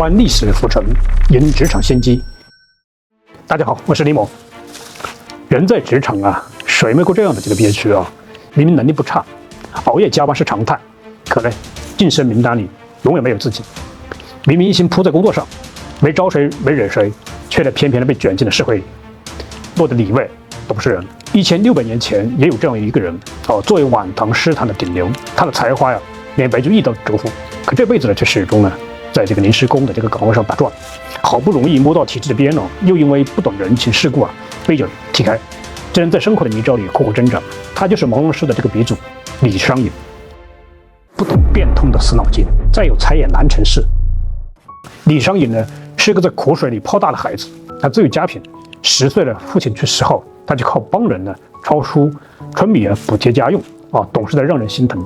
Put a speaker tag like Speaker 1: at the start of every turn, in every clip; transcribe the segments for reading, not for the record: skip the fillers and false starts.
Speaker 1: 观历史浮沉，迎职场先机。大家好，我是李某。人在职场啊，谁没过这样的憋屈啊？明明能力不差，熬夜加班是常态，可能晋升名单里永远没有自己。明明一心扑在工作上，没招谁没惹谁，却偏偏的被卷进了社会里，落得里外都不是人。1600年前也有这样一个人作为晚唐诗坛的顶流，他的才华呀，连白居易都折服。可这辈子呢，却始终呢，在这个临时工的这个岗位上打转，好不容易摸到体制的边了，又因为不懂人情世故被人踢开，只能在生活的泥沼里苦苦挣扎。他就是朦胧诗的这个鼻祖李商隐。不懂变通的死脑筋，再有才也难成事。李商隐呢，是个在苦水里泡大的孩子，他自有家贫，10岁了，父亲去世后，他就靠帮人呢抄书、春米补贴家用懂事的让人心疼。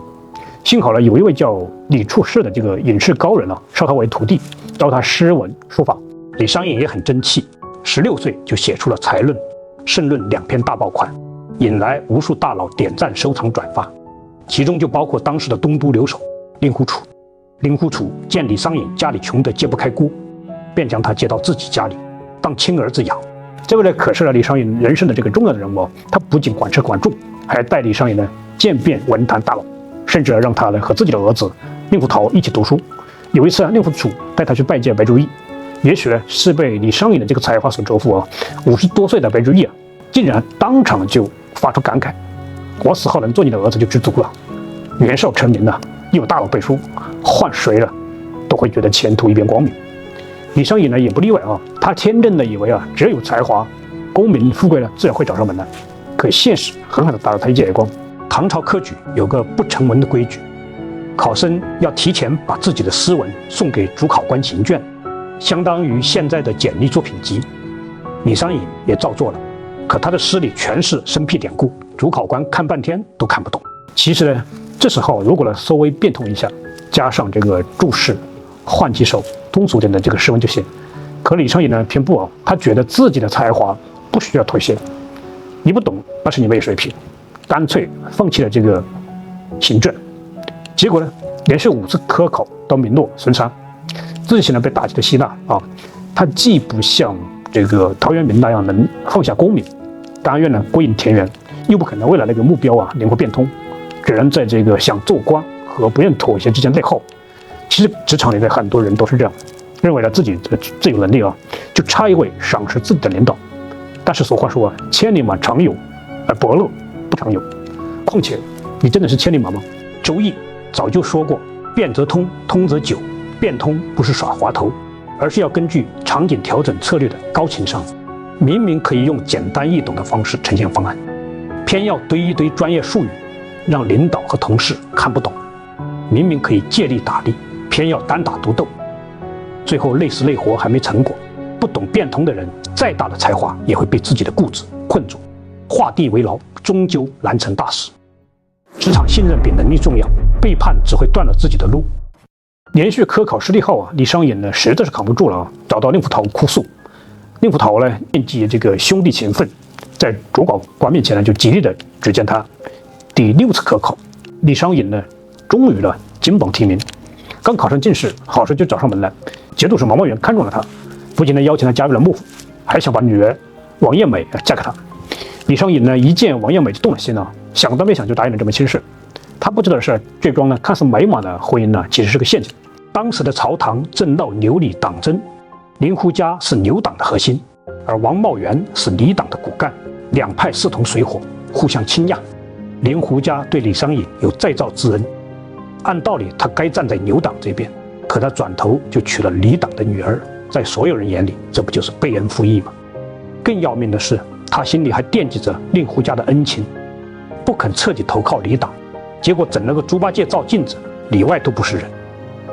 Speaker 1: 幸好呢，有一位叫李处士的这个隐士高人收他为徒弟，教他诗文书法。李商隐也很争气，16岁就写出了《才论》《圣论》2篇大爆款，引来无数大佬点赞、收藏、转发，其中就包括当时的东都留守令狐楚。令狐楚见李商隐家里穷得揭不开锅，便将他接到自己家里当亲儿子养。这位呢，可是李商隐人生的这个重要的人物。他不仅管吃管住，还带李商隐呢见遍文坛大佬，甚至让他呢和自己的儿子令狐桃一起读书。有一次令狐楚带他去拜见白居易，也许呢是被李商隐的这个才华所折服50多岁的白居易竟然当场就发出感慨：我死后能做你的儿子就知足了。年少成名了，又有大佬背书，换谁了都会觉得前途一片光明。李商隐呢也不例外他天真的以为只要有才华，功名富贵呢自然会找上门来。可现实狠狠地打了他一记耳光。唐朝科举有个不成文的规矩，考生要提前把自己的诗文送给主考官行卷，相当于现在的简历作品集。李商隐也照做了，可他的诗里全是生僻典故，主考官看半天都看不懂。其实呢，这时候如果稍微变通一下，加上这个注释，换几首通俗点的这个诗文就行。可李商隐呢偏不他觉得自己的才华不需要妥协，你不懂那是你没水平，干脆放弃了这个行卷。结果呢，连续5次科考都名落孙山，自己呢被打击的稀烂他既不像这个陶渊明那样能放下功名，甘愿呢归隐田园，又不可能为了那个目标灵活变通，只能在这个想做官和不愿妥协之间内耗。其实职场里的很多人都是这样，认为自己最有能力就差一位赏识自己的领导。但是俗话说千里马常有，而伯乐不常有。况且你真的是千里马吗？周易早就说过，变则通，通则久。变通不是耍滑头，而是要根据场景调整策略的高情商。明明可以用简单易懂的方式呈现方案，偏要堆一堆专业术语，让领导和同事看不懂。明明可以借力打力，偏要单打独斗，最后累死累活还没成果。不懂变通的人，再大的才华也会被自己的固执困住，画地为牢，终究难成大事。职场信任比能力重要，背叛只会断了自己的路。连续科考失利后李商隐呢实在是扛不住了找到令狐桃哭诉。令狐桃呢念及这个兄弟情分，在主考官面前呢就极力的指荐他。第6次科考，李商隐呢终于金榜题名，刚考上进士，好事就找上门来。节度使毛茂元看中了他，不仅邀请他加入了幕府，还想把女儿王艳美嫁给他。李商隐呢一见王艳美就动了心想都没想就答应了这门亲事。他不知道的是，这桩看似美满的婚姻其实是个陷阱。当时的朝堂正闹牛李党争，令狐家是牛党的核心，而王茂元是李党的骨干，两派势同水火，互相倾轧。令狐家对李商隐有再造之恩，按道理他该站在牛党这边，可他转头就娶了李党的女儿，在所有人眼里，这不就是背恩负义吗？更要命的是，他心里还惦记着令狐家的恩情，不肯彻底投靠李党，结果整了个猪八戒照镜子，里外都不是人。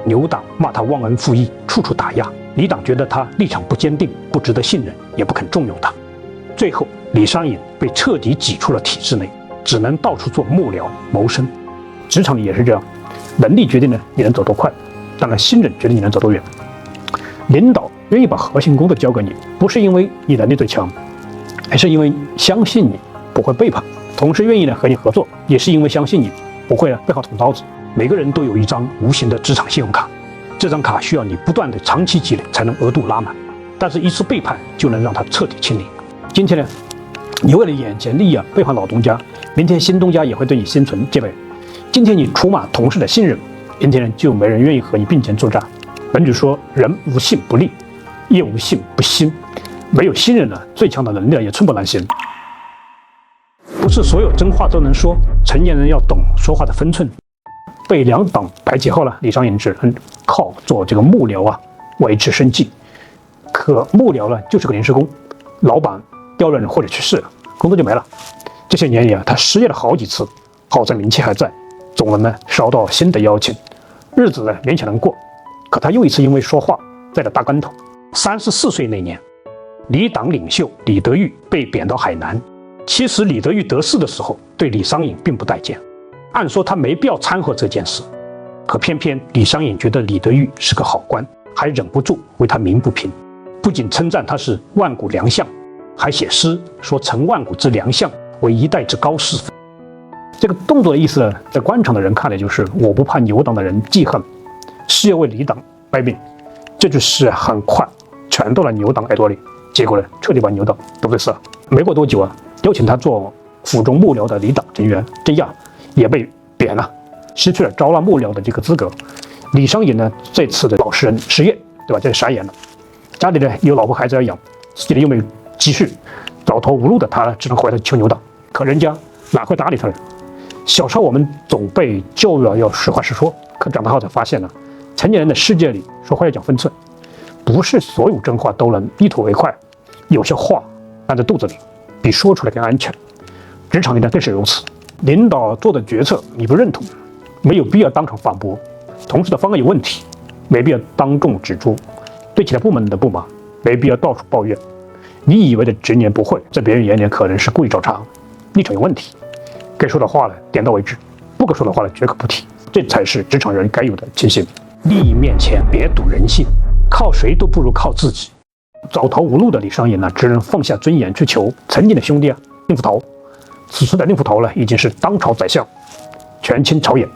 Speaker 1: 牛党骂他忘恩负义，处处打压；李党觉得他立场不坚定，不值得信任，也不肯重用他。最后，李商隐被彻底挤出了体制内，只能到处做幕僚谋生。职场里也是这样，能力决定你能走多快，当然信任决定你能走多远。领导愿意把核心工作交给你，不是因为你能力最强，还是因为相信你不会背叛。同事愿意和你合作，也是因为相信你不会背后捅刀子。每个人都有一张无形的职场信用卡，这张卡需要你不断的长期积累才能额度拉满，但是一次背叛就能让它彻底清零。今天呢，你为了眼前利益背叛老东家，明天新东家也会对你心存戒备。今天你出卖同事的信任，明天呢就没人愿意和你并肩作战。本句说人无信不立，业无信不兴，没有信任呢，最强的能力也寸步难行。不是所有真话都能说，成年人要懂说话的分寸。被两党排挤后呢，李商隐只能靠做这个幕僚维持生计。可幕僚呢就是个临时工，老板调任或者去世了，工作就没了。这些年里他失业了好几次，好在名气还在，总能呢收到新的邀请，日子呢勉强能过。可他又一次因为说话栽了大跟头。34岁那年，李党领袖李德裕被贬到海南。其实李德裕得势的时候，对李商隐并不待见，按说他没必要掺和这件事。可偏偏李商隐觉得李德裕是个好官，还忍不住为他鸣不平，不仅称赞他是万古良相，还写诗说成万古之良相，为一代之高士。这个动作的意思呢，在官场的人看来就是我不怕牛党的人记恨，誓要为李党卖命。这句诗很快传到了牛党耳朵里，结果呢，彻底把牛党得罪死了。没过多久邀请他做府中幕僚的李党成员，这样也被贬了，失去了招纳幕僚的这个资格。李商隐呢，这次的老实人失业，对吧？这傻眼了，家里呢有老婆孩子要养，自己呢又没有积蓄，走投无路的他只能回来求牛党。可人家哪会搭理他呢？小时候我们总被教育要实话实说，可长大后才发现成年人的世界里说话要讲分寸，不是所有真话都能一吐为快，有些话按在肚子里，比说出来更安全。职场里呢更是如此，领导做的决策你不认同，没有必要当场反驳；同事的方案有问题，没必要当众指出；对其他部门的不满，没必要到处抱怨。你以为的直言不讳，在别人眼里可能是故意找茬，立场有问题。该说的话呢，点到为止；不该说的话呢，绝口不提。这才是职场人该有的清醒。利益面前别赌人性，靠谁都不如靠自己。走投无路的李商隐呢，只能放下尊严去求曾经的兄弟令狐头。此时的令狐头呢，已经是当朝宰相，权倾朝野。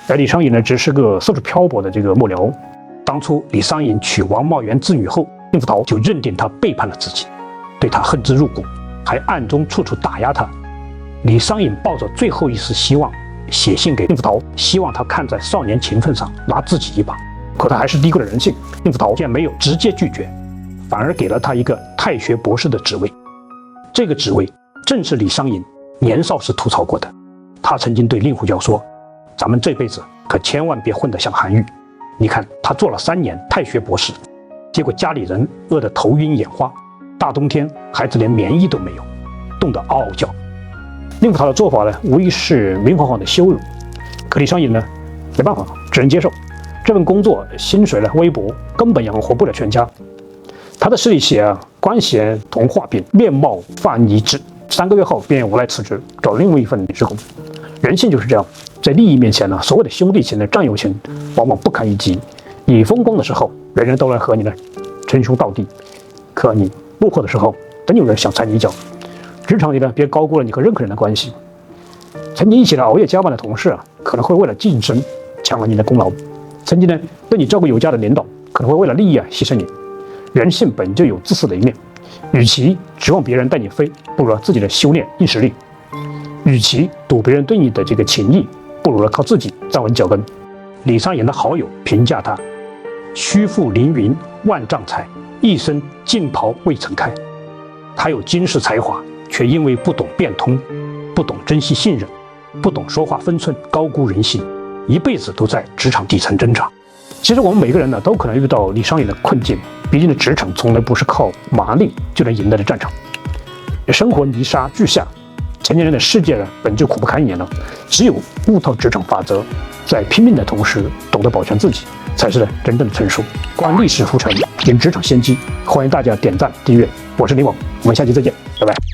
Speaker 1: 而李商隐呢，只是个四处漂泊的这个幕僚。当初李商隐娶王茂元之女后，令狐头就认定他背叛了自己，对他恨之入骨，还暗中处处打压他。李商隐抱着最后一丝希望，写信给令狐头，希望他看在少年情分上拉自己一把。可他还是低估了人性，令狐头竟然没有直接拒绝，反而给了他一个太学博士的职位。这个职位正是李商隐年少时吐槽过的。他曾经对令狐娇说：“咱们这辈子可千万别混得像韩愈。”你看他做了3年太学博士，结果家里人饿得头晕眼花，大冬天孩子连棉衣都没有，冻得嗷嗷叫。令狐头的做法呢，无疑是明晃晃的羞辱。可李商隐呢，没办法，只能接受。这份工作薪水呢微薄，根本养活不了全家。他的诗里写官衔同画饼，面貌泛一致。3个月后便无奈辞职，找另外一份临时工。人性就是这样，在利益面前呢，所谓的兄弟情的战友情，往往不堪一击。你风光的时候，人人都来和你呢称兄道弟；可你落魄的时候，真有人想踩你一脚。职场里呢，别高估了你和任何人的关系。曾经一起来熬夜加班的同事可能会为了晋升抢了你的功劳；曾经呢对你照顾有加的领导，可能会为了利益牺牲你。人性本就有自私的一面，与其指望别人带你飞，不如自己的修炼硬实力；与其赌别人对你的这个情谊，不如靠自己站稳脚跟。李商隐的好友评价他：虚负凌云万丈才，一身劲袍未曾开。他有惊世才华，却因为不懂变通，不懂珍惜信任，不懂说话分寸，高估人性，一辈子都在职场底层挣扎。其实我们每个人呢，都可能遇到李商隐的困境。毕竟的职场从来不是靠马力就能赢得的战场，生活泥沙俱下，成年人的世界呢本就苦不堪言了。只有悟透职场法则，在拼命的同时懂得保全自己，才是真正的成熟。观历史浮沉，赢职场先机。欢迎大家点赞订阅，我是李某，我们下期再见，拜拜。